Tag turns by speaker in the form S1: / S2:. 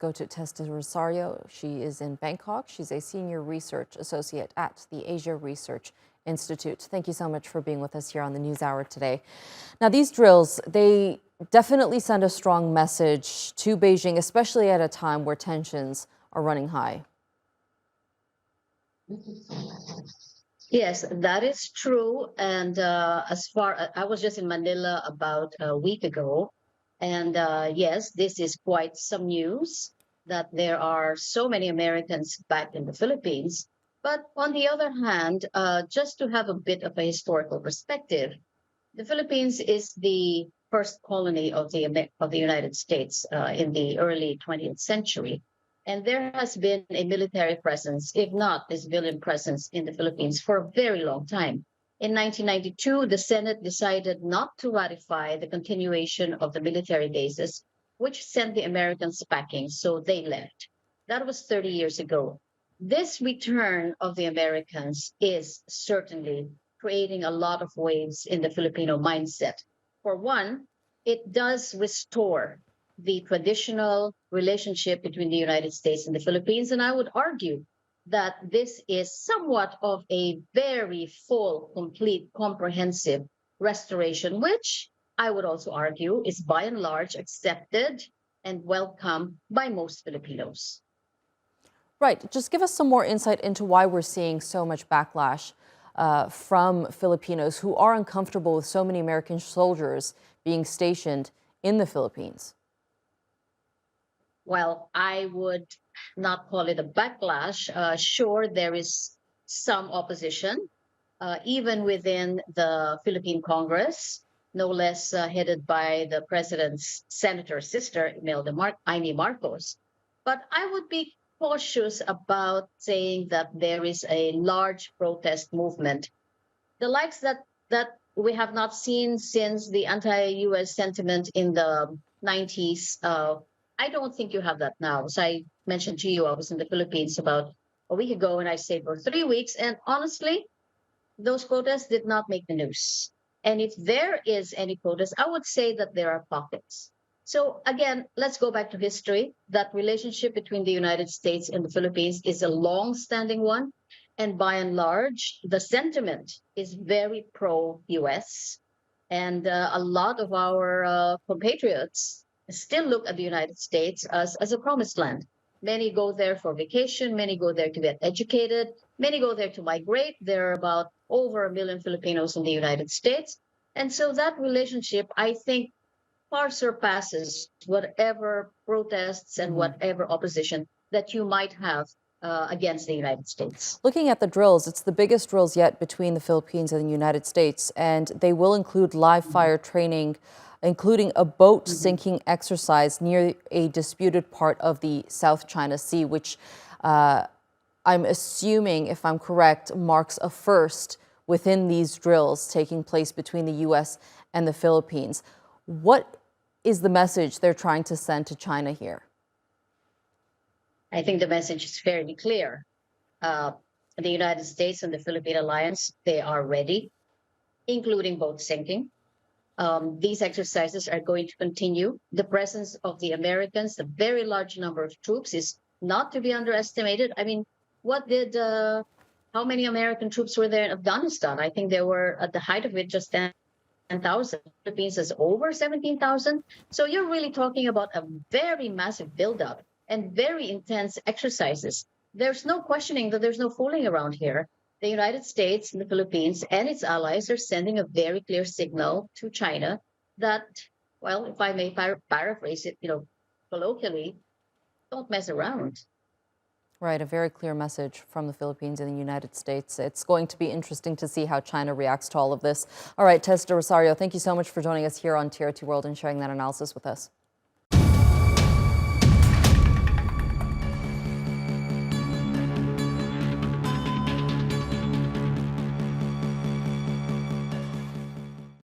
S1: go to Tess del Rosario. She is in Bangkok. She's a senior research associate at the Asia Research Institute. Thank you so much for being with us here on the News Hour today. Now, these drills, they definitely send a strong message to Beijing, especially at a time where tensions are running high.
S2: Yes, that is true. And I was just in Manila about a week ago. And yes, this is quite some news that there are so many Americans back in the Philippines. But on the other hand, just to have a bit of a historical perspective, the Philippines is the first colony of the United States in the early 20th century. And there has been a military presence, if not a civilian presence, in the Philippines for a very long time. In 1992, the Senate decided not to ratify the continuation of the military bases, which sent the Americans packing, so they left. That was 30 years ago. This return of the Americans is certainly creating a lot of waves in the Filipino mindset. For one, it does restore the traditional relationship between the United States and the Philippines. And I would argue that this is somewhat of a very full, complete, comprehensive restoration, which I would also argue is by and large accepted and welcome by most Filipinos.
S1: Right. Just give us some more insight into why we're seeing so much backlash from Filipinos who are uncomfortable with so many American soldiers being stationed in the Philippines.
S2: Well, I would not call it a backlash. Sure, there is some opposition, even within the Philippine Congress, no less headed by the president's senator sister, Amy Marcos. But I would be cautious about saying that there is a large protest movement, the likes that we have not seen since the anti-US sentiment in the 90s. I don't think you have that now. As I mentioned to you, I was in the Philippines about a week ago and I stayed for 3 weeks. And honestly, those protests did not make the news. And if there is any protest, I would say that there are pockets. So again, let's go back to history. That relationship between the United States and the Philippines is a long-standing one. And by and large, the sentiment is very pro-US. And a lot of our compatriots still look at the United States as a promised land. Many go there for vacation. Many go there to get educated. Many go there to migrate. There are about over 1 million Filipinos in the United States. And so that relationship, I think, far surpasses whatever protests and whatever opposition that you might have against the United States.
S1: Looking at the drills, it's the biggest drills yet between the Philippines and the United States, and they will include live fire training, including a boat sinking exercise near a disputed part of the South China Sea, which I'm assuming, if I'm correct, marks a first within these drills taking place between the U.S. and the Philippines. What is the message they're trying to send to China here?
S2: I think the message is fairly clear. The United States and the Philippine Alliance, they are ready, including boat sinking. These exercises are going to continue. The presence of the Americans, a very large number of troops, is not to be underestimated. I mean, how many American troops were there in Afghanistan? I think there were, at the height of it, just 10,000. Philippines is over 17,000. So you're really talking about a very massive buildup and very intense exercises. There's no questioning that there's no fooling around here. The United States and the Philippines and its allies are sending a very clear signal to China that, well, if I may paraphrase it, colloquially, don't mess around.
S1: Right, a very clear message from the Philippines and the United States. It's going to be interesting to see how China reacts to all of this. All right, Tess del Rosario, thank you so much for joining us here on TRT World and sharing that analysis with us.